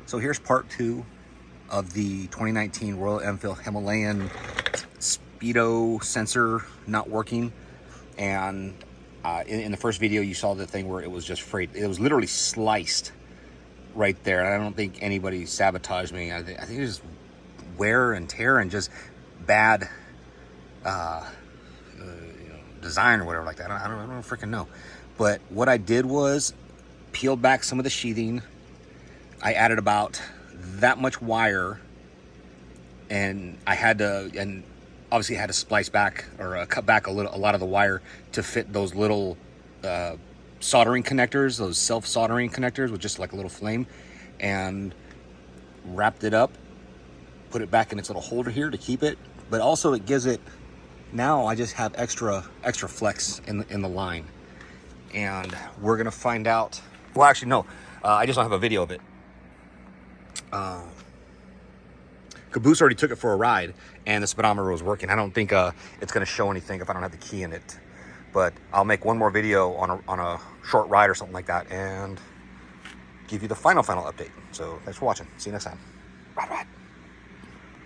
So here's part 2 of the 2019 Royal Enfield Himalayan speedo sensor not working. And in the first video you saw the thing where it was just frayed. It was literally sliced right there. I don't think anybody sabotaged me. I think it was wear and tear and just bad design or whatever like that. I don't freaking know. But what I did was peeled back some of the sheathing. I added about that much wire, and I had to, and obviously had to splice back or cut back a lot of the wire to fit those little soldering connectors, those self-soldering connectors with just like a little flame, and wrapped it up, put it back in its little holder here to keep it. But also it gives it, now I just have extra flex in the line. And we're gonna find out, well actually no, I just don't have a video of it. Caboose already took it for a ride and the speedometer was working. I don't think it's gonna show anything if I don't have the key in it, but I'll make one more video on a short ride or something like that and give you the final update. So thanks for watching. See you next time. Ride.